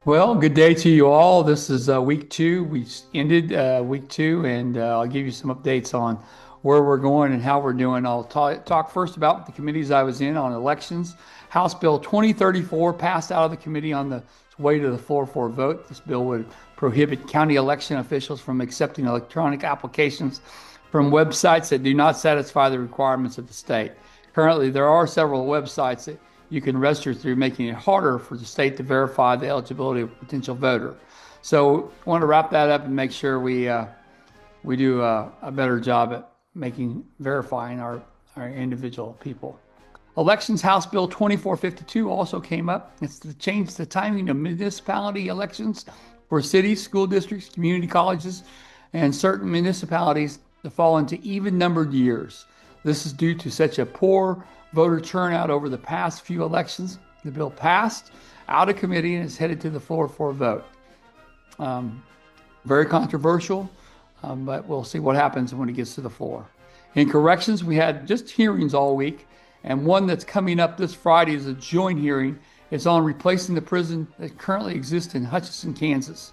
Well, good day to you all. This is week two. We ended week two, and I'll give you some updates on where we're going and how we're doing. I'll talk first about the committees I was in on elections. House Bill 2034 passed out of the committee on the way to the floor for a vote. This bill would prohibit county election officials from accepting electronic applications from websites that do not satisfy the requirements of the state. Currently, there are several websites that you can register through, making it harder for the state to verify the eligibility of a potential voter. So I want to wrap that up and make sure we do a better job at verifying our individual people. Elections House Bill 2452 also came up. It's to change the timing of municipality elections for cities, school districts, community colleges, and certain municipalities to fall into even-numbered years. This is due to such a poor voter turnout over the past few elections. The bill passed out of committee and is headed to the floor for a vote. Very controversial, but we'll see what happens when it gets to the floor. In corrections, we had just hearings all week, and one that's coming up this Friday is a joint hearing. It's on replacing the prison that currently exists in Hutchinson, Kansas.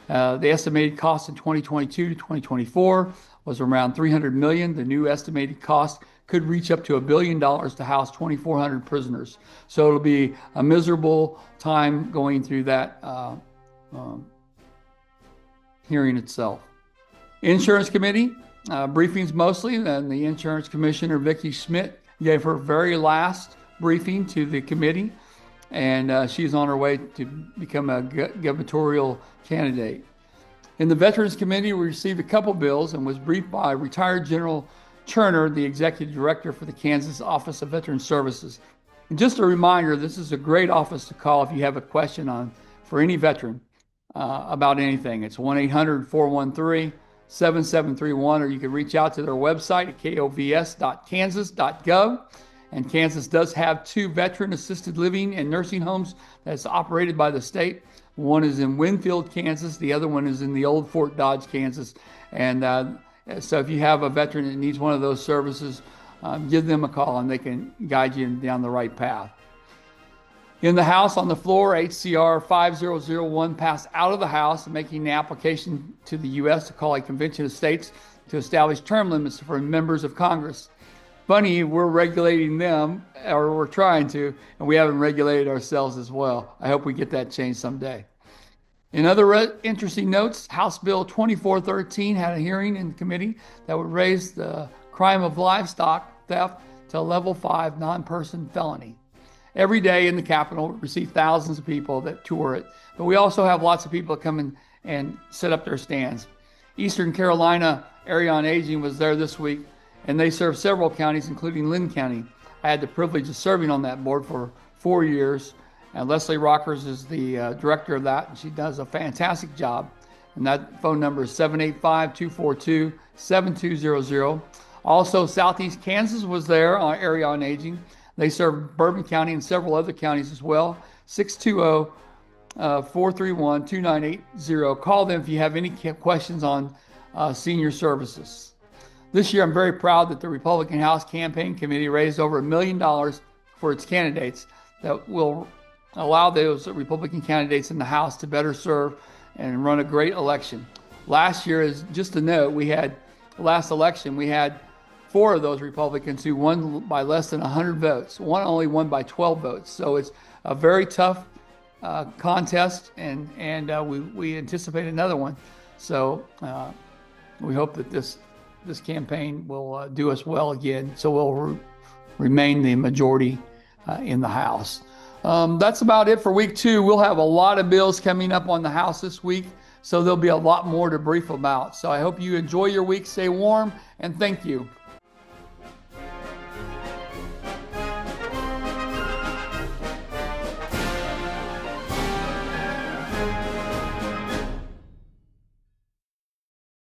The estimated cost in 2022 to 2024 was around $300 million. The new estimated cost could reach up to $1 billion to house 2,400 prisoners. So it'll be a miserable time going through that hearing itself. Insurance Committee, briefings mostly, and the Insurance Commissioner, Vicki Schmidt, gave her very last briefing to the committee, and she's on her way to become a gubernatorial candidate. In the Veterans Committee, we received a couple bills and was briefed by retired General Turner, the Executive Director for the Kansas Office of Veteran Services. And just a reminder, this is a great office to call if you have a question for any veteran about anything. It's 1-800-413-7731, or you can reach out to their website at kovs.kansas.gov. And Kansas does have 2 veteran-assisted living and nursing homes that's operated by the state. One is in Winfield, Kansas. The other one is in the old Fort Dodge, Kansas. And so if you have a veteran that needs one of those services, give them a call and they can guide you down the right path. In the House on the floor, HCR 5001 passed out of the House, making the application to the U.S. to call a convention of states to establish term limits for members of Congress. Funny, we're regulating them, or we're trying to, and we haven't regulated ourselves as well. I hope we get that changed someday. In other interesting notes, House Bill 2413 had a hearing in committee that would raise the crime of livestock theft to a level 5 non-person felony. Every day in the Capitol, we receive thousands of people that tour it, but we also have lots of people that come in and set up their stands. Eastern Carolina Area on Aging was there this week, and they serve several counties, including Lynn County. I had the privilege of serving on that board for 4 years, and Leslie Rockers is the director of that, and she does a fantastic job. And that phone number is 785-242-7200. Also, Southeast Kansas was there on Area on Aging. They serve Bourbon County and several other counties as well. 620-431-2980. Call them if you have any questions on senior services. This year, I'm very proud that the Republican House Campaign Committee raised over $1 million for its candidates that will allow those Republican candidates in the House to better serve and run a great election. Last year, as just a note, last election, we had 4 of those Republicans who won by less than 100 votes. One only won by 12 votes. So it's a very tough contest, and we anticipate another one. So we hope that this campaign will do us well again, so we'll remain the majority in the House. That's about it for week 2. We'll have a lot of bills coming up on the House this week, so there'll be a lot more to brief about. So I hope you enjoy your week, stay warm, and thank you.